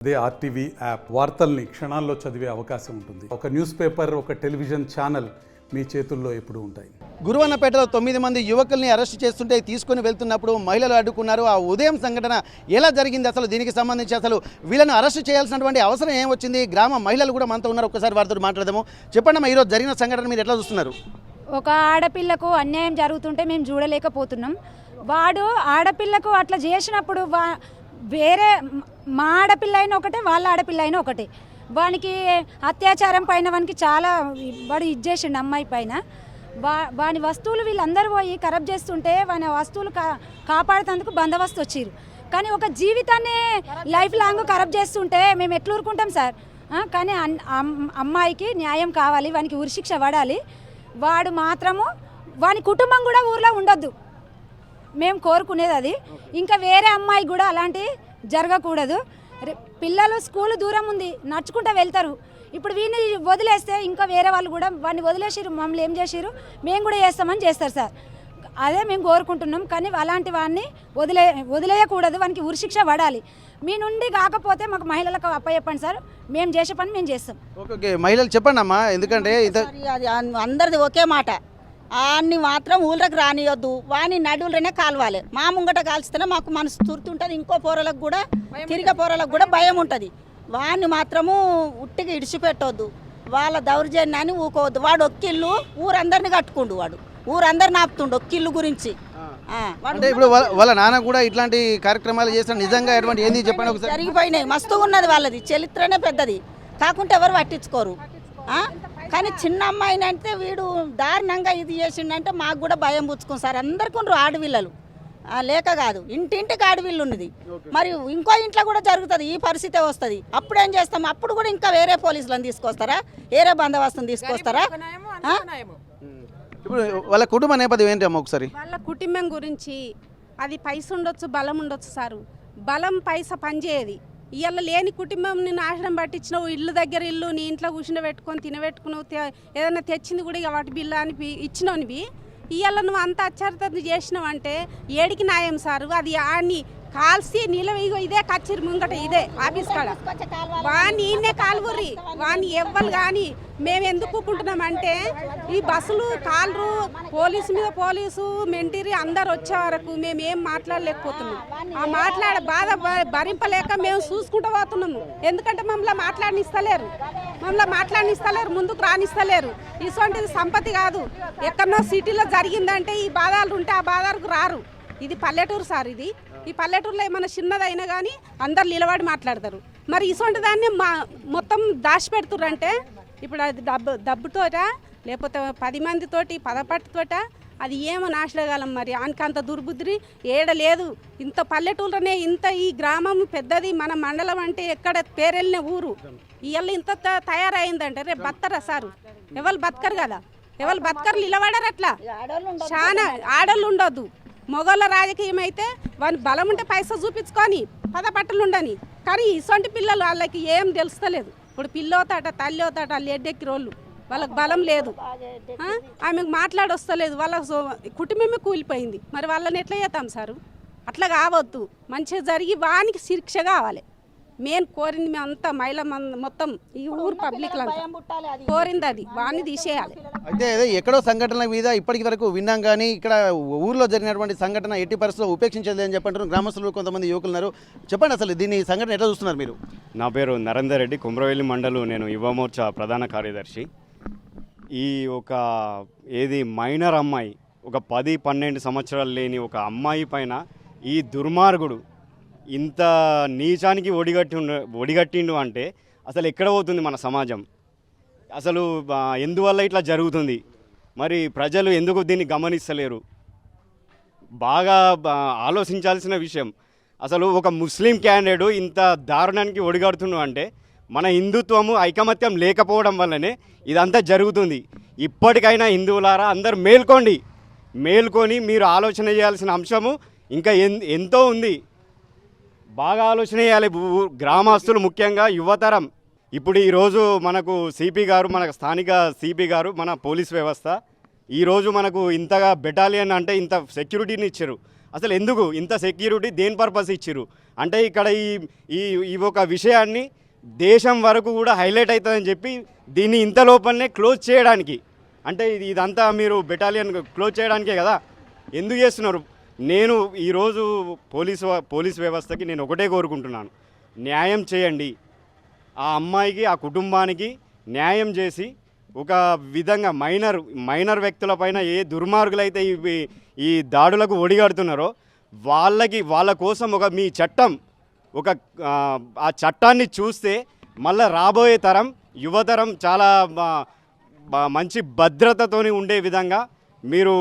అదే RTV app వార్తల్ని క్షణాల్లో చదివే అవకాశం ఉంటుంది. ఒక న్యూస్ పేపర్, ఒక టెలివిజన్ ఛానల్ మీ చేతుల్లో ఎప్పుడూ ఉంటాయి. గురువన్నపేటలో 9 మంది యువకుల్ని అరెస్ట్ చేస్తుంటే తీసుకుని వెళ్తున్నప్పుడు మహిళలు అడ్డుకున్నారు. ఆ ఉదయం సంఘటన ఎలా జరిగింది, అసలు దీనికి సంబంధించి అసలు వీళ్ళను అరెస్ట్ చేయాల్సినటువంటి అవసరం ఏం వచ్చింది? గ్రామ మహిళలు కూడా మనతో ఉన్నారు, ఒక్కసారి వారితో మాట్లాడదాము. చెప్పండి అమ్మా, ఈరోజు జరిగిన సంఘటన మీరు ఎట్లా చూస్తున్నారు? ఒక ఆడపిల్లకు అన్యాయం జరుగుతుంటే మేము చూడలేకపోతున్నాం. వాడు ఆడపిల్లకు అట్లా చేసినప్పుడు వేరే మా ఆడపిల్ల అయినా ఒకటే, వాళ్ళ ఆడపిల్ల అయినా ఒకటే. వానికి అత్యాచారం పైన వానికి చాలా వాడు ఇచ్చేసిండు అమ్మాయి పైన. వాని వస్తువులు వీళ్ళందరూ పోయి కరప్ట్ చేస్తుంటే వాని వస్తువులు కాపాడుతందుకు బందోబస్తు వచ్చిర్రు. కానీ ఒక జీవితాన్ని లైఫ్ లాంగ్ కరప్ట్ చేస్తుంటే మేము ఎట్లా ఊరుకుంటాం సార్? కానీ అమ్మాయికి న్యాయం కావాలి, వానికి ఉరిశిక్ష పడాలి. వాడు మాత్రము వాని కుటుంబం కూడా ఊర్లో ఉండొద్దు, మేము కోరుకునేది అది. ఇంకా వేరే అమ్మాయి కూడా అలాంటి జరగకూడదు. పిల్లలు స్కూల్ దూరం ఉంది, నడుచుకుంటూ వెళ్తారు. ఇప్పుడు వీడిని వదిలేస్తే ఇంకా వేరే వాళ్ళు కూడా వాడిని వదిలేసిరు, మమ్మల్ని ఏం చేసిరు, మేము కూడా చేస్తామని చేస్తారు సార్. అదే మేము కోరుకుంటున్నాం. కానీ అలాంటి వాడిని వదిలేయకూడదు, వానికి ఉరిశిక్ష పడాలి. మీ నుండి కాకపోతే మాకు మహిళలకు అప్పచెప్పండి సార్, మేము చేసే పని మేము చేస్తాం. ఓకే, మహిళలు చెప్పండి అమ్మా, ఎందుకంటే అందరిది ఒకే మాట. అన్ని మాత్రం ఊళ్ళకి రానియొద్దు, వాని నడువులనే కాల్వాలి. మా ముంగట కాల్స్తేనే మాకు మనసు తురుతుంటుంది, ఇంకో పోరలకు కూడా తిరిగే పోరలకు కూడా భయం ఉంటుంది. వాడిని మాత్రము ఉట్టిగా ఇడిచిపెట్టొద్దు, వాళ్ళ దౌర్జన్యాన్ని ఊకోవద్దు. వాడు ఒక్కిల్లు ఊరందరిని కట్టుకుండు, వాడు ఊరందరిని ఆపుతుండు ఒక్కిల్లు గురించి. అంటే ఇప్పుడు వాళ్ళ నాన్న కూడా ఇట్లాంటి కార్యక్రమాలు చేసిన నిజంగా ఎటువంటి ఏంది చెప్పండి ఒకసారి. జరిగిపోయినాయి, మస్తుగా ఉన్నది వాళ్ళది, చరిత్రనే పెద్దది, కాకుంటే ఎవరు పట్టించుకోరు. కానీ చిన్న అమ్మాయిని అంటే వీడు దారుణంగా ఇది చేసిండంటే మాకు కూడా భయం పుచ్చుకోం సార్. అందరికీ ఆడపిల్లలు లేక కాదు, ఇంటింటికి ఆడపిల్లు ఉన్నది. మరి ఇంకో ఇంట్లో కూడా జరుగుతుంది, ఈ పరిస్థితే వస్తుంది. అప్పుడు ఏం చేస్తాం? అప్పుడు కూడా ఇంకా వేరే పోలీసులను తీసుకొస్తారా, వేరే బందోబస్తుని తీసుకొస్తారా? ఇప్పుడు వాళ్ళ కుటుంబ నేపథ్యం ఏంటి అమ్మ ఒకసారి? వాళ్ళ కుటుంబం గురించి అది పైస ఉండొచ్చు, బలం ఉండొచ్చు సారు. బలం పైస పనిచేయది. ఇవాళ లేని కుటుంబం నేను ఆశ్రమం పట్టించినావు, ఇల్లు దగ్గర ఇల్లు నీ ఇంట్లో కూర్చుని పెట్టుకొని తినబెట్టుకున్నావు, ఏదైనా తెచ్చింది కూడా ఇక వాటి బిల్లు అని ఇచ్చినవి. ఇవాళ నువ్వు అంత అత్యాచారం చేసినావు అంటే ఏడికి న్యాయం సారు? అది ఆడిని కాల్సి నిలవ ఇదే కచ్చిరి ముంగట, ఇదే ఆఫీస్ కాడ వాణ్ణి ఈయనే కాలుగురి, వాణ్ణి ఎవ్వరు కానీ మేము ఎందుకు ఊపుకుంటున్నామంటే ఈ బస్సులు కాలరు, పోలీసు మీద పోలీసు మెంటిరి అందరు వచ్చే వరకు మేము ఏం మాట్లాడలేకపోతున్నాం. ఆ బాధ భరింపలేక మేము చూసుకుంటూ పోతున్నాము. ఎందుకంటే మమ్మల్ని మాట్లాడనిస్తలేరు, ముందుకు రానిస్తలేరు. ఇటువంటిది సంపత్తి కాదు. ఎక్కడో సిటీలో జరిగిందంటే ఈ బాధలు ఉంటే ఆ బాధలకు రారు. ఇది పల్లెటూరు సార్. ఈ పల్లెటూరులో ఏమైనా చిన్నదైనా కానీ అందరు నిలబడి మాట్లాడతారు. మరి ఇటువంటి దాన్ని మొత్తం దాచిపెడుతుర్రంటే ఇప్పుడు అది డబ్బుతోట లేకపోతే 10 మందితోటి పదపట్టుతోట అది ఏమో నాశనకాలం. మరి అంత దుర్బుద్ధి ఏడలేదు. ఇంత పల్లెటూరులోనే ఇంత ఈ గ్రామం పెద్దది, మన మండలం అంటే ఎక్కడ పేరెళ్ళిన ఊరు. ఇవాళ ఇంత తయారైందంటే రేపు బతరా సారు? ఎవరు బతకరు కదా, ఎవరు బతకరు, నిలబడరు. అట్లా చాలా ఆడళ్ళు ఉండొద్దు. మొగోళ్ళ రాజకీయం అయితే వాని బలం ఉంటే పైసా చూపించుకొని పదపట్టలు ఉండని. కానీ ఇటువంటి పిల్లలు వాళ్ళకి ఏం తెలుస్తలేదు. ఇప్పుడు పిల్లోతాట తల్లితాట వాళ్ళు ఎడ్డెక్కి రోళ్ళు, వాళ్ళకి బలం లేదు, ఆమెకు మాట్లాడొస్తలేదు, వాళ్ళ కుటుంబమే కూలిపోయింది. మరి వాళ్ళని ఎట్లా చేద్దాం సారు? అట్లా కావద్దు. మంచిగా జరిగి వానికి శిక్ష కావాలి. మెయిన్ కోరింది మేమంతా మహిళ మొత్తం ఈ ఊరు పబ్లిక్ కోరింది, అది వాడిని తీసేయాలి. అయితే ఎక్కడో సంఘటనల మీద ఇప్పటికి వరకు విన్నాం, కానీ ఇక్కడ ఊర్లో జరిగినటువంటి సంఘటన ఎట్టి పరిస్థితుల్లో ఉపేక్షించలేదు అని చెప్పంటారు గ్రామస్తులు, కొంతమంది యువకులు ఉన్నారు. చెప్పండి అసలు దీన్ని సంఘటన ఎట్లా చూస్తున్నారు మీరు? నా పేరు నరేందర్ రెడ్డి, కుమ్రవెల్లి మండలం, నేను యువ మోర్చా ప్రధాన కార్యదర్శి. ఈ మైనర్ అమ్మాయి, ఒక 10-12 సంవత్సరాలు లేని ఒక అమ్మాయి పైన ఈ దుర్మార్గుడు ఇంత నీచానికి ఒడిగట్టిండు అంటే అసలు ఎక్కడ పోతుంది మన సమాజం? అసలు ఎందువల్ల ఇట్లా జరుగుతుంది? మరి ప్రజలు ఎందుకు దీన్ని గమనిస్తలేరు? బాగా ఆలోచించాల్సిన విషయం. అసలు ఒక ముస్లిం క్యాండిడేట్ ఇంత దారుణానికి ఒడిగడుతుండు అంటే మన హిందుత్వము ఐకమత్యం లేకపోవడం వల్లనే ఇదంతా జరుగుతుంది. ఇప్పటికైనా హిందువులారా అందరు మేల్కొని మీరు ఆలోచన చేయాల్సిన అంశము ఇంకా ఎంతో ఉంది. బాగా ఆలోచన చేయాలి గ్రామస్తులు, ముఖ్యంగా యువతరం. ఇప్పుడు ఈరోజు మనకు సిపి గారు, మనకు స్థానిక సిపి గారు, మన పోలీస్ వ్యవస్థ ఈరోజు మనకు ఇంతగా బెటాలియన్ అంటే ఇంత సెక్యూరిటీని ఇచ్చారు. అసలు ఎందుకు ఇంత సెక్యూరిటీ దేని పర్పస్ ఇచ్చిర్రు అంటే ఇక్కడ ఈ ఒక విషయాన్ని దేశం వరకు కూడా హైలైట్ అవుతుందని చెప్పి దీన్ని ఇంత లోపలనే క్లోజ్ చేయడానికి అంటే ఇదంతా మీరు బెటాలియన్ క్లోజ్ చేయడానికే కదా ఎందుకు చేస్తున్నారు నేను ఈరోజు పోలీస్ వ్యవస్థకి నేను ఒకటే కోరుకుంటున్నాను న్యాయం చేయండి ఆ అమ్మాయికి ఆ కుటుంబానికి న్యాయం చేసి ఒక విధంగా మైనర్ వ్యక్తులపైన ఏ దుర్మార్గులైతే ఈ దాడులకు ఒడిగడుతున్నారో వాళ్ళ కోసం ఒక మీ చట్టం ఆ చట్టాన్ని చూస్తే మళ్ళీ రాబోయే తరం యువతరం చాలా మంచి భద్రతతోని ఉండే విధంగా మీరు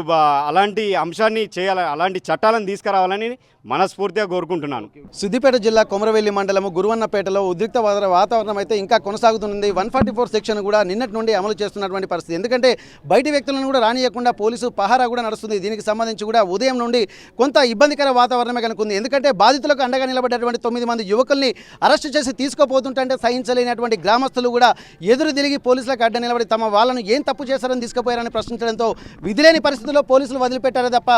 అలాంటి అంశాన్ని చేయాలి అలాంటి చట్టాలను తీసుకురావాలని మనస్ఫూర్తిగా కోరుకుంటున్నాను. సిద్దిపేట జిల్లా కొమరవెల్లి మండలం గురువన్నపేటలో ఉద్రిక్త వాతావరణం అయితే ఇంకా కొనసాగుతుంది. 144 సెక్షన్ కూడా నిన్నటి నుండి అమలు చేస్తున్నటువంటి పరిస్థితి. ఎందుకంటే బయటి వ్యక్తులను కూడా రానియకుండా పోలీసు పహారా కూడా నడుస్తుంది. దీనికి సంబంధించి కూడా ఉదయం నుండి కొంత ఇబ్బందికర వాతావరణమే కనుకుంది. ఎందుకంటే బాధితులకు అండగా నిలబడ్డటువంటి 9 మంది యువకుల్ని అరెస్టు చేసి తీసుకుపోతుంటే సహించలేనటువంటి గ్రామస్తులు కూడా ఎదురు తిరిగి పోలీసులకు అడ్డ నిలబడి తమ వాళ్ళను ఏం తప్పు చేశారని తీసుకుపోయారని ప్రశ్నించడంతో విధిలేని పరిస్థితుల్లో పోలీసులు వదిలిపెట్టారే తప్ప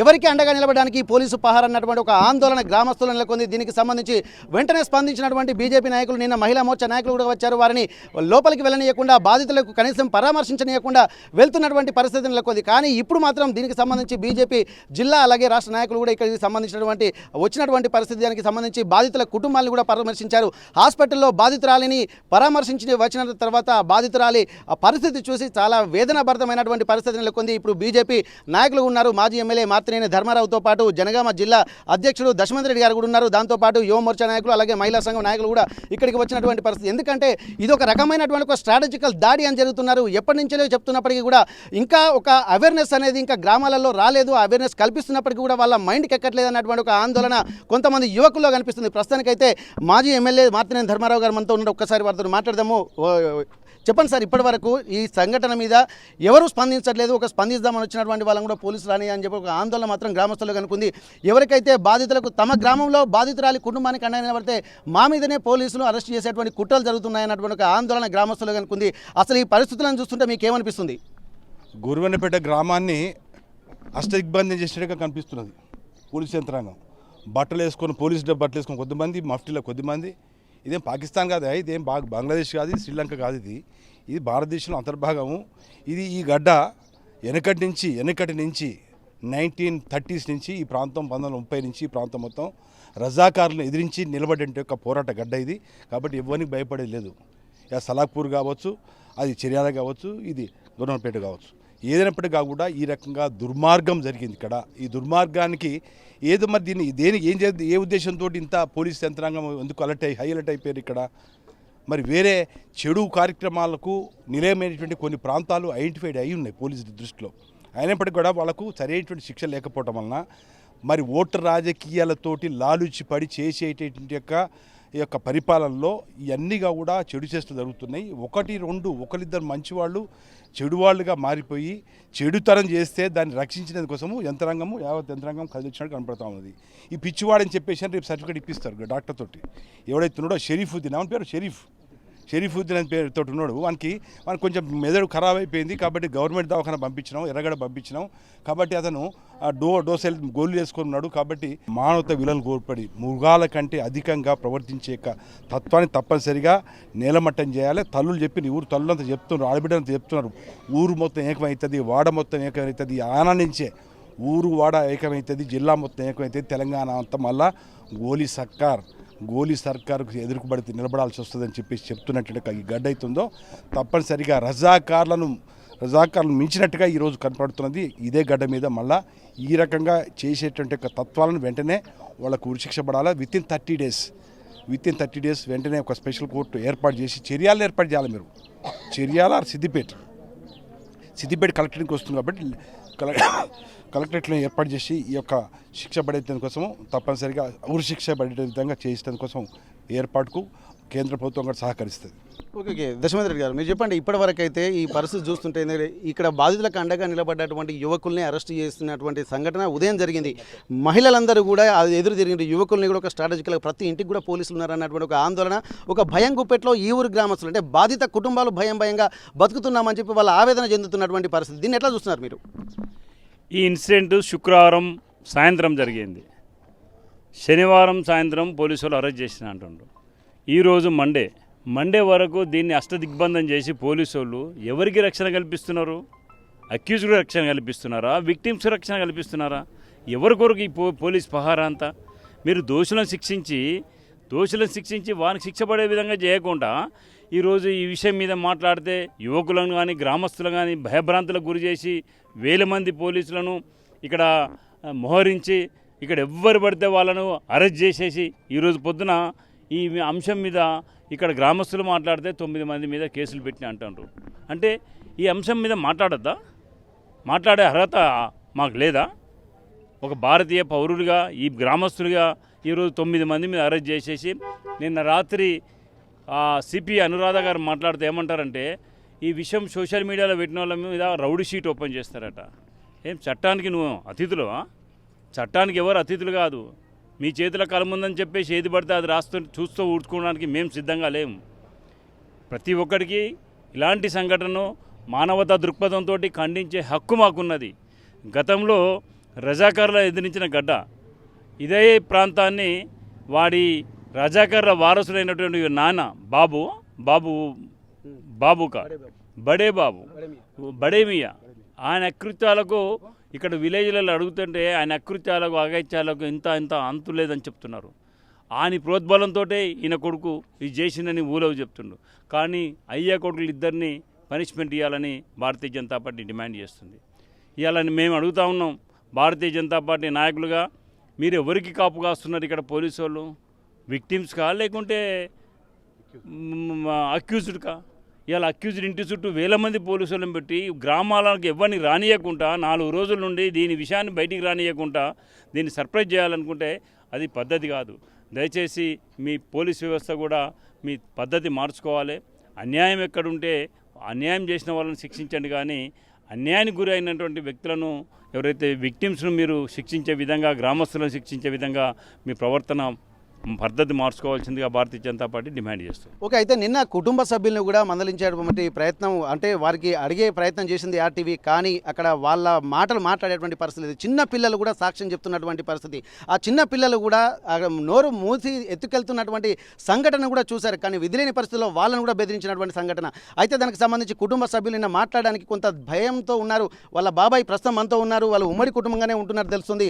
ఎవరికి అండగా నిలబడడానికి పోలీసు పహారా అన్నటువంటి ఒక ఆందోళన గ్రామస్తులు నెలకొంది. దీనికి సంబంధించి వెంటనే స్పందించినటువంటి బీజేపీ నాయకులు నిన్న మహిళా మోర్చా నాయకులు కూడా వచ్చారు. వారిని లోపలికి వెళ్ళనీయకుండా బాధితులకు కనీసం పరామర్శించనీయకుండా వెళ్తున్నటువంటి పరిస్థితి నెలకొంది. కానీ ఇప్పుడు మాత్రం దీనికి సంబంధించి బీజేపీ జిల్లా అలాగే రాష్ట్ర నాయకులు కూడా ఇక్కడికి సంబంధించినటువంటి వచ్చినటువంటి పరిస్థితి దానికి సంబంధించి బాధితుల కుటుంబాలను కూడా పరామర్శించారు. హాస్పిటల్లో బాధితురాలిని పరామర్శించి వచ్చిన తర్వాత బాధితురాలి ఆ పరిస్థితి చూసి చాలా వేదనాభరితమైనటువంటి పరిస్థితి నెలకొంది. ఇప్పుడు బీజేపీ నాయకులు ఉన్నారు. మాజీ ఎమ్మెల్యే మార్తినేని ధర్మారావుతో పాటు జనగామ జిల్లా అధ్యక్షుడు దశమంత్ రెడ్డి గారు కూడా ఉన్నారు. దాంతోపాటు యువ మోర్చా నాయకులు అలాగే మహిళా సంఘం నాయకులు కూడా ఇక్కడికి వచ్చినటువంటి పరిస్థితి. ఎందుకంటే ఇది ఒక రకమైనటువంటి ఒక స్ట్రాటజికల్ దాడి అని జరుగుతున్నారు. ఎప్పటి నుంచో చెప్తున్నప్పటికీ కూడా ఇంకా ఒక అవేర్నెస్ అనేది ఇంకా గ్రామాలలో రాలేదు. ఆ అవేర్నెస్ కల్పిస్తున్నప్పటికీ కూడా వాళ్ళ మైండ్కి ఎక్కట్లేదు అన్నటువంటి ఒక ఆందోళన కొంతమంది యువకుల్లో కనిపిస్తుంది. ప్రస్తుతానికైతే మాజీ ఎమ్మెల్యే మార్తినేని ధర్మారావు గారు మనతో ఉన్నారు. ఒక్కసారి వారితో మాట్లాడదాము. చెప్పండి సార్, ఇప్పటి వరకు ఈ సంఘటన మీద ఎవరు స్పందించట్లేదు. ఒక స్పందిద్దామని వచ్చినటువంటి వాళ్ళని కూడా పోలీసులు రాని అని చెప్పి ఒక ఆందోళన మాత్రం గ్రామస్తులు కనుకుంది. ఎవరికైతే బాధితులకు తమ గ్రామంలో బాధితురాలి కుటుంబానికి అండగా నిలబడితే మా మీదనే పోలీసులు అరెస్ట్ చేసేటువంటి కుట్రలు జరుగుతున్నాయన్నటువంటి ఒక ఆందోళన గ్రామస్తులు కనుకుంది. అసలు ఈ పరిస్థితులను చూస్తుంటే మీకు ఏమనిపిస్తుంది? గురువన్నపేట గ్రామాన్ని అష్టదిగ్బంధం చేసినట్టుగా కనిపిస్తున్నది పోలీసు యంత్రాంగం. బట్టలు వేసుకొని పోలీసు బట్టలు వేసుకొని కొద్దిమంది, మఫ్టీలో కొద్దిమంది. ఇదేం పాకిస్తాన్ కాదు, ఇదేం బంగ్లాదేశ్ కాదు, శ్రీలంక కాదు, ఇది భారతదేశంలో అంతర్భాగము. ఇది ఈ గడ్డ వెనకటి నుంచి 1930s నుంచి ఈ ప్రాంతం 1930 నుంచి ఈ ప్రాంతం మొత్తం రజాకారులను ఎదిరించి నిలబడే ఒక పోరాట గడ్డ ఇది. కాబట్టి ఎవరికి భయపడేది లేదు. ఇక సలాపూర్ కావచ్చు, అది చర్యాల కావచ్చు, ఇది గురువన్నపేట కావచ్చు, ఏదైనప్పటికీ కూడా ఈ రకంగా దుర్మార్గం జరిగింది ఇక్కడ. ఈ దుర్మార్గానికి ఏదో మరి దేనికి ఏ ఉద్దేశంతో ఇంత పోలీస్ యంత్రాంగం ఎందుకు హై అలర్ట్ అయిపోయారు ఇక్కడ? మరి వేరే చెడు కార్యక్రమాలకు నిలయమైనటువంటి కొన్ని ప్రాంతాలు ఐడెంటిఫైడ్ అయి ఉన్నాయి పోలీసు దృష్టిలో. అయినప్పటికీ కూడా వాళ్ళకు సరైనటువంటి శిక్ష లేకపోవటం వలన మరి ఓటర్ రాజకీయాలతోటి లాలుచి పడి చేసేటటువంటి ఈ యొక్క పరిపాలనలో ఇవన్నీగా కూడా చెడు చేస్తూ జరుగుతున్నాయి. ఒకరిద్దరు మంచివాళ్ళు చెడువాళ్ళుగా మారిపోయి చెడుతరం చేస్తే దాన్ని రక్షించినందుకోసము యావత్ యంత్రాంగం కదిలిచ్చినట్టు కనపడతా ఉన్నది. ఈ పిచ్చివాడని చెప్పేసి రేపు సర్టిఫికేట్ ఇప్పిస్తారు డాక్టర్ తోటి. ఎవడైతే ఉన్నాడో షరీఫుద్దీన్, అవన పేరు షరీఫుద్దీన్ అని పేరుతో ఉన్నాడు. వానికి కొంచెం మెదడు ఖరాబ్ అయిపోయింది కాబట్టి గవర్నమెంట్ దవాఖాన పంపించినాం, ఎర్రగడ పంపించినాం. కాబట్టి అతను డోసెల్ గోళ్ళు వేసుకున్నాడు. కాబట్టి మానవత విలువలు కోల్పడి మృగాల కంటే అధికంగా ప్రవర్తించే తత్వాన్ని తప్పనిసరిగా నేలమట్టం చేయాలి. తల్లులు చెప్పి ఊరు తల్లులంతా చెప్తున్నారు, ఆడబిడ్డంతా చెప్తున్నారు. ఊరు మొత్తం ఏకమవుతుంది, వాడ మొత్తం ఏకమవుతుంది. ఆనందించే ఊరు వాడ ఏకమవుతుంది, జిల్లా మొత్తం ఏకమవుతుంది. తెలంగాణ అంతా మళ్ళా గోలీ సర్కారుకు ఎదురుకుబడి నిలబడాల్సి వస్తుందని చెప్పేసి చెప్తున్నట్టుగా ఈ గడ్డ అవుతుందో తప్పనిసరిగా రజాకారులను మించినట్టుగా ఈరోజు కనపడుతున్నది. ఇదే గడ్డ మీద మళ్ళా ఈ రకంగా చేసేటువంటి తత్వాలను వెంటనే వాళ్ళకు ఉరిశిక్ష పడాలా. విత్ ఇన్ 30 డేస్ వెంటనే ఒక స్పెషల్ కోర్టు ఏర్పాటు చేసి చర్యలు ఏర్పాటు చేయాలి. మీరు చర్యల సిద్దిపేట కలెక్టరేట్కి వస్తుంది కాబట్టి కలెక్టరేట్లో ఏర్పాటు చేసి ఈ యొక్క శిక్ష పడే కోసము తప్పనిసరిగా ఉరిశిక్ష పడే విధంగా చేసేందుకు కోసం ఏర్పాటుకు కేంద్ర ప్రభుత్వం కూడా సహకరిస్తుంది. ఓకే దశమంత్ రెడ్డి గారు, మీరు చెప్పండి. ఇప్పటివరకు అయితే ఈ పరిస్థితి చూస్తుంటే ఇక్కడ బాధితులకు అండగా నిలబడ్డటువంటి యువకుల్ని అరెస్ట్ చేస్తున్నటువంటి సంఘటన ఉదయం జరిగింది. మహిళలందరూ కూడా అది ఎదురు తిరిగిన యువకుల్ని కూడా ఒక స్ట్రాటజికల్గా ప్రతి ఇంటికి కూడా పోలీసులు ఉన్నారన్నటువంటి ఒక ఆందోళన, ఒక భయం గుప్పెట్లో ఈ ఊరు గ్రామస్తులు అంటే బాధిత కుటుంబాలు భయంగా బతుకుతున్నామని చెప్పి వాళ్ళ ఆవేదన చెందుతున్నటువంటి పరిస్థితి. దీన్ని ఎట్లా చూస్తున్నారు మీరు? ఈ ఇన్సిడెంట్ శుక్రవారం సాయంత్రం జరిగింది. శనివారం సాయంత్రం పోలీసులు అరెస్ట్ చేసిన అంటుండ్రు. ఈరోజు మండే వరకు దీన్ని అష్టదిగ్బంధం చేసి పోలీసులు ఎవరికి రక్షణ కల్పిస్తున్నారు? అక్యూజ్డ్ రక్షణ కల్పిస్తున్నారా? విక్టిమ్స్ రక్షణ కల్పిస్తున్నారా? ఎవరి కొరకు ఈ పోలీస్ పహారా అంతా? మీరు దోషులను శిక్షించి వారికి శిక్ష పడే విధంగా చేయకుండా ఈరోజు ఈ విషయం మీద మాట్లాడితే యువకులను కానీ గ్రామస్తులను కానీ భయభ్రాంతులకు గురి చేసి వేల మంది పోలీసులను ఇక్కడ మోహరించి ఇక్కడ ఎవ్వరు పడితే వాళ్ళను అరెస్ట్ చేసేసి ఈరోజు పొద్దున ఈ అంశం మీద ఇక్కడ గ్రామస్తులు మాట్లాడితే 9 మంది మీద కేసులు పెట్టిన అంటారు. అంటే ఈ అంశం మీద మాట్లాడద్దా? మాట్లాడే అర్హత మాకు లేదా? ఒక భారతీయ పౌరులుగా ఈ గ్రామస్తులుగా ఈరోజు 9 మంది మీద అరెస్ట్ చేసేసి నిన్న రాత్రి సిపి అనురాధ గారు మాట్లాడితే ఏమంటారంటే ఈ విషయం సోషల్ మీడియాలో పెట్టిన వాళ్ళ మీద రౌడీ షీట్ ఓపెన్ చేస్తారట. ఏం చట్టానికి నువ్వు అతిథులువా? చట్టానికి ఎవరు అతిథులు కాదు. మీ చేతుల కలముందని చెప్పేసి ఏది పడితే అది చూస్తూ ఊడ్చుకోవడానికి మేము సిద్ధంగా లేము. ప్రతి ఒక్కరికి ఇలాంటి సంఘటనను మానవతా దృక్పథంతో ఖండించే హక్కు మాకున్నది. గతంలో రజాకార్ల ఎదిరించిన గడ్డ ఇదే ప్రాంతాన్ని వాడి రజాకార్ల వారసుడైనటువంటి నాన్న బడేమియా ఆయన అకృత్యాలకు ఇక్కడ విలేజ్లలో అడుగుతుంటే ఆయన అకృత్యాలకు అగత్యాలకు ఇంత అంతు లేదని చెప్తున్నారు. ఆయన ప్రోద్బలంతో ఈయన కొడుకు ఇది చేసిందని ఊలవు చెప్తుండు. కానీ అయ్యా కొడుకులు ఇద్దరిని పనిష్మెంట్ ఇవ్వాలని భారతీయ జనతా పార్టీ డిమాండ్ చేస్తుంది. ఇవ్వాలని మేము అడుగుతా ఉన్నాం. భారతీయ జనతా పార్టీ నాయకులుగా మీరు ఎవరికి కాపు కాస్తున్నారు? ఇక్కడ పోలీసు వాళ్ళు విక్టిమ్స్కా లేకుంటే అక్యూజ్డ్కా? ఇలా అక్యూజ్డ్ ఇంటి చుట్టూ వేల మంది పోలీసులను పెట్టి గ్రామాలకు ఎవరిని రానియకుండా 4 రోజుల నుండి దీని విషయాన్ని బయటికి రానియకుండా దీన్ని సర్ప్రైజ్ చేయాలనుకుంటే అది పద్ధతి కాదు. దయచేసి మీ పోలీస్ వ్యవస్థ కూడా మీ పద్ధతి మార్చుకోవాలి. అన్యాయం ఎక్కడుంటే అన్యాయం చేసిన వాళ్ళని శిక్షించండి, కానీ అన్యాయానికి గురి అయినటువంటి వ్యక్తులను ఎవరైతే విక్టిమ్స్ను మీరు శిక్షించే విధంగా గ్రామస్తులను శిక్షించే విధంగా మీ ప్రవర్తన పద్ధతి మార్చుకోవాల్సిందిగా భారతీయ జనతా పార్టీ డిమాండ్ చేస్తుంది. ఓకే, అయితే నిన్న కుటుంబ సభ్యులను కూడా మందలించేటువంటి ప్రయత్నం, అంటే వారికి అడిగే ప్రయత్నం చేసింది ఆర్టీవీ. కానీ అక్కడ వాళ్ళ మాటలు మాట్లాడేటువంటి పరిస్థితి, చిన్న పిల్లలు కూడా సాక్ష్యం చెప్తున్నటువంటి పరిస్థితి. ఆ చిన్న పిల్లలు కూడా నోరు మూసి ఎత్తుకెళ్తున్నటువంటి సంఘటన కూడా చూశారు. కానీ విధిలేని పరిస్థితుల్లో వాళ్ళను కూడా బెదిరించినటువంటి సంఘటన. అయితే దానికి సంబంధించి కుటుంబ సభ్యులు నిన్న మాట్లాడడానికి కొంత భయంతో ఉన్నారు. వాళ్ళ బాబాయ్ ప్రస్తుతం మనతో ఉన్నారు. వాళ్ళు ఉమ్మడి కుటుంబంగానే ఉంటున్నారు తెలుస్తుంది.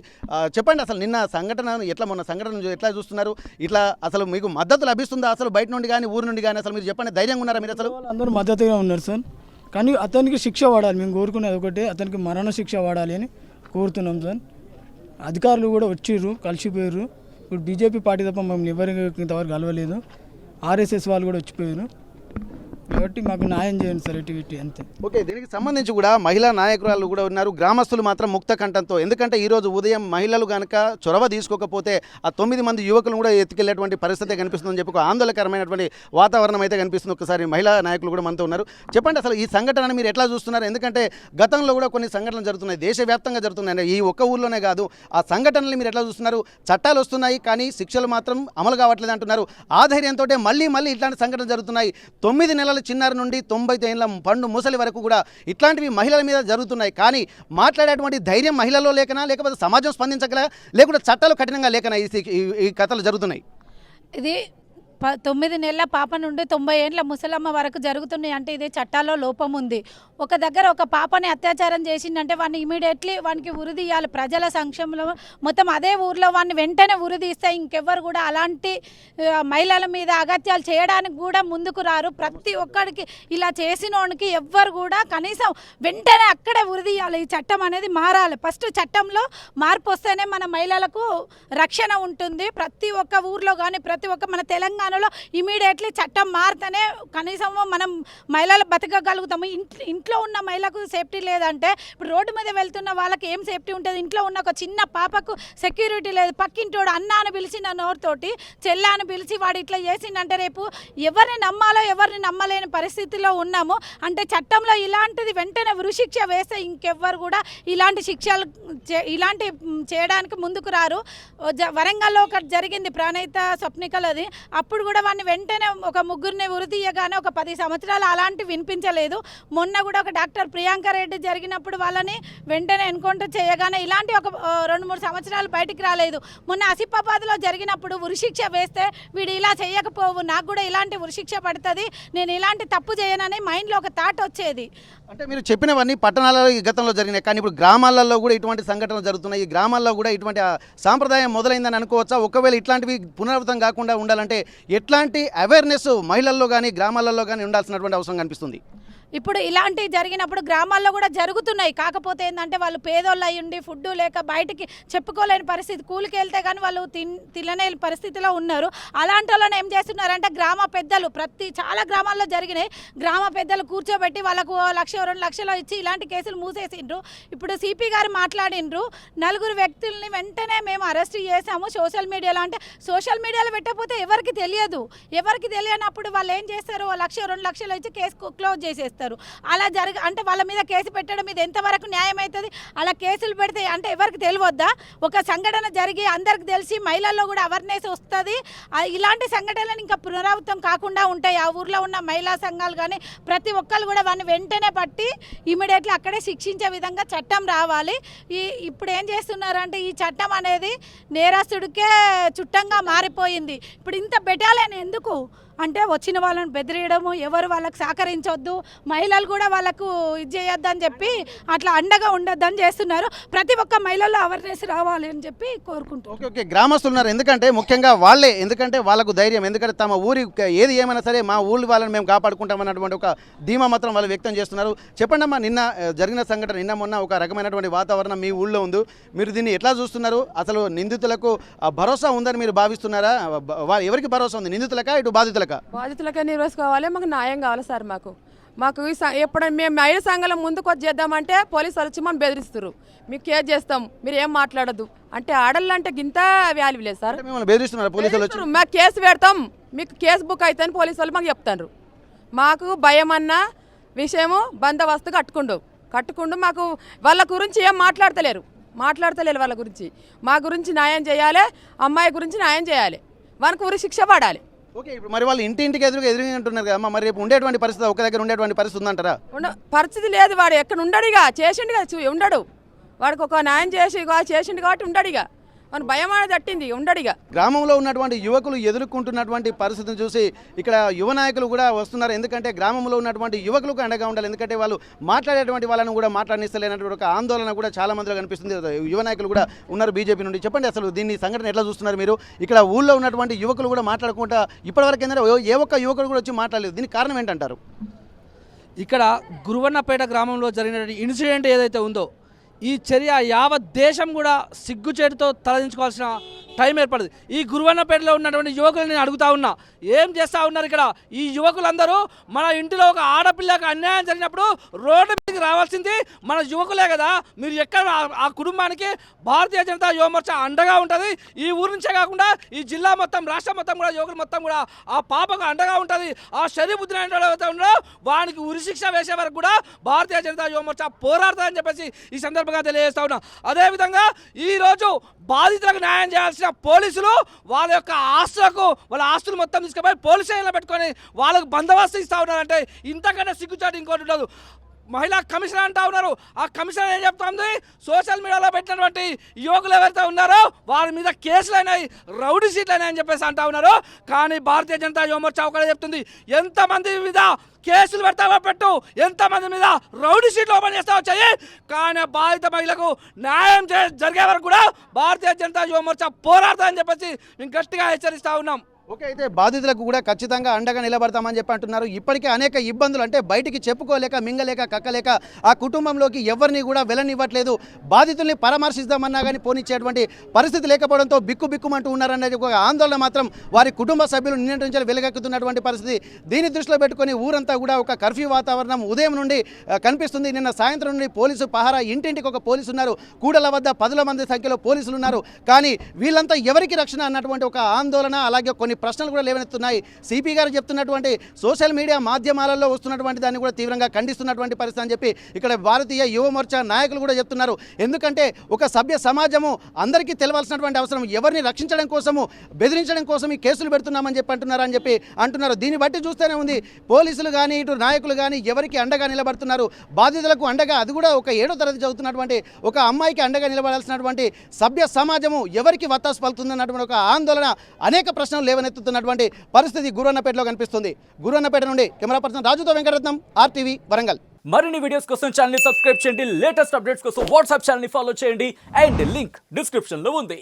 చెప్పండి, అసలు నిన్న సంఘటన మొన్న సంఘటన ఎట్లా చూస్తున్నారు? ఇట్లా అసలు మీకు మద్దతు లభిస్తుందా? అసలు బయట నుండి కానీ ఊరు నుండి కానీ అసలు మీరు చెప్పండి, ధైర్యంగా ఉన్నారా మీరు? అసలు అందరూ మద్దతుగా ఉన్నారు సార్. కానీ అతనికి శిక్ష పడాలి. మేము కోరుకునేది ఒకటే, అతనికి మరణ శిక్ష పడాలి అని కోరుతున్నాం సార్. అధికారులు కూడా వచ్చిర్రు, కలిసిపోయారు. ఇప్పుడు బీజేపీ పార్టీ తప్ప మేము ఎవరికి ఇంతవరకు కలవలేదు. ఆర్ఎస్ఎస్ వాళ్ళు కూడా వచ్చిపోయారు. కాబట్టి మాకు న్యాయం చేయండి సార్, ఎటు అంతే. ఓకే, దీనికి సంబంధించి కూడా మహిళా నాయకురాలు కూడా ఉన్నారు. గ్రామస్తులు మాత్రం ముక్త కంఠంతో, ఎందుకంటే ఈరోజు ఉదయం మహిళలు కనుక చొరవ తీసుకోకపోతే ఆ 9 మంది యువకులను కూడా ఎత్తుకెళ్లేటువంటి పరిస్థితి కనిపిస్తుందని చెప్పి ఆందోళనకరమైనటువంటి వాతావరణం అయితే కనిపిస్తుంది. ఒకసారి మహిళా నాయకులు కూడా మనతో ఉన్నారు. చెప్పండి, అసలు ఈ సంఘటనను మీరు ఎట్లా చూస్తున్నారు? ఎందుకంటే గతంలో కూడా కొన్ని సంఘటనలు జరుగుతున్నాయి, దేశవ్యాప్తంగా జరుగుతున్నాయి. ఈ ఒక్క ఊర్లోనే కాదు. ఆ సంఘటనలు మీరు ఎట్లా చూస్తున్నారు? చట్టాలు వస్తున్నాయి కానీ శిక్షలు మాత్రం అమలు కావట్లేదు అంటున్నారు. ఆ ధైర్యంతో మళ్ళీ ఇట్లాంటి సంఘటనలు జరుగుతున్నాయి. 9 నెలల చిన్నారి నుండి 90 ఏళ్ళ పండు ముసలి వరకు కూడా ఇట్లాంటివి మహిళల మీద జరుగుతున్నాయి. కానీ మాట్లాడేటువంటి ధైర్యం మహిళల్లో లేకనా, లేకపోతే సమాజం స్పందించగల, లేకుంటే చట్టాలు కఠినంగా లేకనా ఈ కథలు జరుగుతున్నాయి? ఇది 9 నెలల పాప నుండి 90 ఏళ్ళ ముసలమ్మ వరకు జరుగుతున్నాయి. అంటే ఇదే చట్టాల్లో లోపం ఉంది. ఒక దగ్గర ఒక పాపని అత్యాచారం చేసిందంటే వాడిని ఇమీడియట్లీ వానికి ఉరిదీయాలి. ప్రజల సంక్షేమంలో మొత్తం అదే ఊర్లో వాడిని వెంటనే ఉరిదీస్తే ఇంకెవ్వరు కూడా అలాంటి మహిళల మీద అగత్యాలు చేయడానికి కూడా ముందుకు రారు. ప్రతి ఒక్కడికి ఇలా చేసినోనికి ఎవ్వరు కూడా కనీసం వెంటనే అక్కడే ఉరిదీయాలి. ఈ చట్టం అనేది మారాలి. ఫస్ట్ చట్టంలో మార్పు వస్తేనే మన మహిళలకు రక్షణ ఉంటుంది. ప్రతి ఒక్క ఊర్లో కానీ ప్రతి ఒక్క మన తెలంగాణ ఇమీడియట్లీ చట్టం మారితేనే కనీసం మనం మహిళలు బతకగలుగుతాము. ఇంట్లో ఉన్న మహిళకు సేఫ్టీ లేదంటే ఇప్పుడు రోడ్డు మీద వెళ్తున్న వాళ్ళకి ఏం సేఫ్టీ ఉంటుంది? ఇంట్లో ఉన్న ఒక చిన్న పాపకు సెక్యూరిటీ లేదు. పక్కింటోడు అన్న అని పిలిచిన నోరుతోటి చెల్ల అని పిలిచి వాడు ఇట్లా చేసిందంటే రేపు ఎవరిని నమ్మాలో ఎవరిని నమ్మలేని పరిస్థితిలో ఉన్నాము. అంటే చట్టంలో ఇలాంటిది వెంటనే ఉరిశిక్ష వేస్తే ఇంకెవ్వరు కూడా ఇలాంటి శిక్షలు ఇలాంటి చేయడానికి ముందుకు రారు. వరంగల్లో ఒకటి జరిగింది, ప్రణీత స్వప్నికలది. అప్పుడు అప్పుడు కూడా వాడిని వెంటనే ఒక ముగ్గురిని ఉరితీయగానే ఒక 10 సంవత్సరాలు అలాంటివి వినిపించలేదు. మొన్న కూడా ఒక డాక్టర్ ప్రియాంక రెడ్డి జరిగినప్పుడు వాళ్ళని వెంటనే ఎన్కౌంటర్ చేయగానే ఇలాంటి ఒక 2-3 సంవత్సరాలు బయటికి రాలేదు. మొన్న ఆసిఫాబాద్లో జరిగినప్పుడు ఉరిశిక్ష వేస్తే వీడు ఇలా చేయకపోవు, నాకు కూడా ఇలాంటి ఉరిశిక్ష పడుతుంది, నేను ఇలాంటి తప్పు చేయనని మైండ్లో ఒక థాట్ వచ్చేది. అంటే మీరు చెప్పినవన్నీ పట్టణాలలో ఈ గతంలో జరిగినాయి, కానీ ఇప్పుడు గ్రామాలలో కూడా ఇటువంటి సంఘటనలు జరుగుతున్నాయి. ఈ గ్రామాల్లో కూడా ఇటువంటి సాంప్రదాయం మొదలైందని అనుకోవచ్చా? ఒకవేళ ఇట్లాంటివి పునరావృతం కాకుండా ఉండాలంటే ఎట్లాంటి అవేర్నెస్ మహిళల్లో కానీ గ్రామాలలో కానీ ఉండాల్సినటువంటి అవసరం కనిపిస్తుంది? ఇప్పుడు ఇలాంటివి జరిగినప్పుడు గ్రామాల్లో కూడా జరుగుతున్నాయి. కాకపోతే ఏంటంటే వాళ్ళు పేదోళ్ళు అయ్యి ఉండి ఫుడ్ లేక బయటికి చెప్పుకోలేని పరిస్థితి, కూలికి వెళ్తే కానీ వాళ్ళు తినలేని పరిస్థితిలో ఉన్నారు. అలాంటి వాళ్ళని ఏం చేస్తున్నారంటే గ్రామ పెద్దలు చాలా గ్రామాల్లో జరిగినాయి. గ్రామ పెద్దలు కూర్చోబెట్టి వాళ్ళకు 1-2 లక్షలు ఇచ్చి ఇలాంటి కేసులు మూసేసిండ్రు. ఇప్పుడు సిపి గారు మాట్లాడిండ్రు, 4 వ్యక్తుల్ని వెంటనే మేము అరెస్ట్ చేసాము సోషల్ మీడియాలో. అంటే సోషల్ మీడియాలో పెట్టకపోతే ఎవరికి తెలియనప్పుడు వాళ్ళు ఏం చేస్తారు, 1-2 లక్షలు ఇచ్చి కేసు క్లోజ్ చేసేస్తారు. అలా అంటే వాళ్ళ మీద కేసు పెట్టడం ఇది ఎంతవరకు న్యాయం అవుతుంది? అలా కేసులు పెడితే అంటే ఎవరికి తెలియవద్దా? ఒక సంఘటన జరిగి అందరికి తెలిసి మహిళల్లో కూడా అవేర్నెస్ వస్తుంది. ఇలాంటి సంఘటనలు ఇంకా పునరావృతం కాకుండా ఉంటాయి. ఆ ఊర్లో ఉన్న మహిళా సంఘాలు కానీ ప్రతి ఒక్కరు కూడా వాడిని వెంటనే పట్టి ఇమీడియట్లీ అక్కడే శిక్షించే విధంగా చట్టం రావాలి. ఇప్పుడు ఏం చేస్తున్నారంటే ఈ చట్టం అనేది నేరస్తుడికే చుట్టంగా మారిపోయింది. ఇప్పుడు ఇంత బెటాలియన్ ఎందుకు అంటే వచ్చిన వాళ్ళని బెదిరియడము, ఎవరు వాళ్ళకి సహకరించొద్దు, మహిళలు కూడా వాళ్ళకు ఇది చేయొద్దని చెప్పి అట్లా అండగా ఉండొద్దని చేస్తున్నారు. ప్రతి ఒక్క మహిళల్లో అవేర్నెస్ రావాలి అని చెప్పి కోరుకుంటున్నారు. ఓకే, గ్రామస్తులు ఉన్నారు, ఎందుకంటే ముఖ్యంగా వాళ్ళే, ఎందుకంటే వాళ్ళకు ధైర్యం, ఎందుకంటే తమ ఊరి ఏది ఏమైనా సరే మా ఊరి వాళ్ళని మేము కాపాడుకుంటామన్నటువంటి ఒక ధీమా మాత్రం వాళ్ళు వ్యక్తం చేస్తున్నారు. చెప్పండి అమ్మా, నిన్న జరిగిన సంఘటన, నిన్న మొన్న ఒక రకమైనటువంటి వాతావరణం మీ ఊళ్ళో ఉంది, మీరు దీన్ని ఎట్లా చూస్తున్నారు? అసలు నిందితులకు భరోసా ఉందని మీరు భావిస్తున్నారా? ఎవరికి భరోసా ఉంది, నిందితులకా ఇటు బాధితులకా? బాధితులకే నిర్వహించుకోవాలి, మాకు న్యాయం కావాలి సార్. మాకు ఎప్పుడైనా మేము మహిళా సంఘాల ముందుకు వచ్చి చేద్దామంటే పోలీసులు వచ్చి మనం బెదిరిస్తారు, మీకు కేసు చేస్తాం, మీరు ఏం మాట్లాడద్దు అంటే ఆడళ్ళు అంటే గింత వాల్యూ లేదు సార్. బెదిరిస్తున్నారు పోలీసులు వచ్చి, మాకు కేసు పెడతాం, మీకు కేసు బుక్ అవుతుందని పోలీసు వాళ్ళు మాకు చెప్తారు. మాకు భయం అన్న విషయము బందోబస్తు కట్టుకుండు మాకు వాళ్ళ గురించి ఏం మాట్లాడతలేరు వాళ్ళ గురించి. మా గురించి న్యాయం చేయాలి, అమ్మాయి గురించి న్యాయం చేయాలి, వానికి ఉరి శిక్ష పడాలి. ఓకే, ఇప్పుడు మరి వాళ్ళు ఇంటికి ఎదురుగా అంటున్నారు కదా, మరి రేపు ఉండేటువంటి పరిస్థితి, ఒక దగ్గర ఉండేటువంటి పరిస్థితి ఉందంటారా? పరిస్థితి లేదు, వాడు ఎక్కడ ఉండడుగా, చేసిండు కదా, ఉండడు, వాడికి ఒక న్యాయం చేసిండు కాబట్టి ఉండడుగా, మన భయం అనేది తట్టింది, ఉండడిగా. గ్రామంలో ఉన్నటువంటి యువకులు ఎదుర్కొంటున్నటువంటి పరిస్థితిని చూసి ఇక్కడ యువ నాయకులు కూడా వస్తున్నారు. ఎందుకంటే గ్రామంలో ఉన్నటువంటి యువకులకు అండగా ఉండాలి, ఎందుకంటే వాళ్ళు మాట్లాడేటువంటి వాళ్ళని కూడా మాట్లాడనిస్తలేనటువంటి ఒక ఆందోళన కూడా చాలా మందిలో కనిపిస్తుంది. యువ నాయకులు కూడా ఉన్నారు బీజేపీ నుండి. చెప్పండి, అసలు దీన్ని సంఘటన ఎట్లా చూస్తున్నారు మీరు? ఇక్కడ ఊళ్ళో ఉన్నటువంటి యువకులు కూడా మాట్లాడుకుంటా ఇప్పటివరకు ఏంటంటే ఏ ఒక్క యువకుడు కూడా వచ్చి మాట్లాడలేదు, దీనికి కారణం ఏంటంటారు? ఇక్కడ గురువన్నపేట గ్రామంలో జరిగినటువంటి ఇన్సిడెంట్ ఏదైతే ఉందో, ఈ చర్య యావత్ దేశం కూడా సిగ్గుచేటుతో తలదించుకోవాల్సిన టైం ఏర్పడింది. ఈ గురువన్నపేటలో ఉన్నటువంటి యువకులు నేను అడుగుతా ఉన్నా, ఏం చేస్తూ ఉన్నారు ఇక్కడ? ఈ యువకులందరూ మన ఇంటిలో ఒక ఆడపిల్లకు అన్యాయం జరిగినప్పుడు రోడ్డు మీదకి రావాల్సింది మన యువకులే కదా. మీరు ఎక్కడ ఆ కుటుంబానికి భారతీయ జనతా యువ మోర్చా అండగా ఉంటుంది. ఈ ఊరు నుంచే కాకుండా ఈ జిల్లా మొత్తం, రాష్ట్రం మొత్తం కూడా యువకులు మొత్తం కూడా ఆ పాపకు అండగా ఉంటుంది. ఆ శరీబుద్ధిన ఉండో వానికి ఉరిశిక్ష వేసే వరకు కూడా భారతీయ జనతా యువ మోర్చా పోరాడుతుందని చెప్పేసి ఈ సందర్భంగా తెలియజేస్తా ఉన్నా. అదేవిధంగా ఈరోజు బాధితులకు న్యాయం చేయాల్సిన పోలీసులు వాళ్ళ యొక్క వాళ్ళ ఆస్తులు మొత్తం తీసుకుపోయి పోలీస్ స్టేషన్లో పెట్టుకొని వాళ్ళకు బందోబస్తు ఇస్తూ ఉన్నారంటే ఇంతకన్నా సిగ్గుచాటు ఇంకోటి ఉండదు. మహిళా కమిషనర్ అంటా ఉన్నారు, ఆ కమిషనర్ ఏం చెప్తుంది? సోషల్ మీడియాలో పెట్టినటువంటి యువకులు ఎవరైతే ఉన్నారో వారి మీద కేసులు అయినాయి, రౌడీ సీట్లు అయినాయి అని చెప్పేసి అంటా ఉన్నారు. కానీ భారతీయ జనతా యువ మోర్చా ఒకటే చెప్తుంది, ఎంతమంది మీద కేసులు పెడతావో పెట్టు, ఎంతమంది మీద రౌడీ షీట్లు ఓపెన్ చేస్తావో చెయ్యి, కానీ బాధిత మహిళకు న్యాయం జరిగే వరకు కూడా భారతీయ జనతా యువ మోర్చా పోరాడతామని చెప్పేసి మేము గట్టిగా హెచ్చరిస్తూ ఉన్నాం. ఓకే, అయితే బాధితులకు కూడా ఖచ్చితంగా అండగా నిలబడతామని చెప్పి అంటున్నారు. ఇప్పటికే అనేక ఇబ్బందులు, అంటే బయటికి చెప్పుకోలేక, మింగలేక, కక్కలేక ఆ కుటుంబంలోకి ఎవరిని కూడా వెళ్ళనివ్వట్లేదు. బాధితుల్ని పరామర్శిద్దామన్నా కానీ పోనిచ్చేటువంటి పరిస్థితి లేకపోవడంతో బిక్కుబిక్కుమంటూ ఉన్నారనేది ఒక ఆందోళన మాత్రం వారి కుటుంబ సభ్యులు నిన్నటి నుంచి వెలుగెక్కుతున్నటువంటి పరిస్థితి. దీన్ని దృష్టిలో పెట్టుకొని ఊరంతా కూడా ఒక కర్ఫ్యూ వాతావరణం ఉదయం నుండి కనిపిస్తుంది. నిన్న సాయంత్రం నుండి పోలీసు పహారా, ఇంటింటికి ఒక పోలీసు ఉన్నారు, కూడల వద్ద 10 మంది సంఖ్యలో పోలీసులు ఉన్నారు. కానీ వీళ్ళంతా ఎవరికి రక్షణ అన్నటువంటి ఒక ఆందోళన, అలాగే కొన్ని ప్రశ్నలు కూడా లేవనెత్తున్నాయి. సిపి గారు చెప్తున్నటువంటి సోషల్ మీడియా మాధ్యమాలలో వస్తున్నటువంటి దాన్ని కూడా తీవ్రంగా ఖండిస్తున్నటువంటి పరిస్థితి అని చెప్పి ఇక్కడ భారతీయ యువ మోర్చా నాయకులు కూడా చెప్తున్నారు. ఎందుకంటే ఒక సభ్య సమాజము అందరికీ తెలవాల్సినటువంటి అవసరం, ఎవరిని రక్షించడం కోసము బెదిరించడం కోసం ఈ కేసులు పెడుతున్నామని చెప్పి అంటున్నారు. దీన్ని బట్టి చూస్తూనే ఉంది, పోలీసులు కానీ ఇటు నాయకులు కానీ ఎవరికి అండగా నిలబడుతున్నారు, బాధితులకు అండగా, అది కూడా ఒక 7వ తరగతి చదువుతున్నటువంటి ఒక అమ్మాయికి అండగా నిలబడాల్సినటువంటి సభ్య సమాజము ఎవరికి వత్తాసు పలుకుతుందన్నటువంటి ఒక ఆందోళన, అనేక ప్రశ్నలు లేవనెత్తుతున్నటువంటి పరిస్థితి గురువన్నపేటలో కనిపిస్తుంది. గురువన్నపేట నుండి కెమెరా పర్సన్ రాజుతో వెంకటరత్నం, RTV వరంగల్. మరిన్ని వీడియోస్ కోసం ఛానల్ ని సబ్స్క్రైబ్ చేయండి, లేటెస్ట్ అప్డేట్స్ కోసం వాట్సాప్ ఛానల్ ని ఫాలో చేయండి అండ్ లింక్ డిస్క్రిప్షన్ లో ఉంది.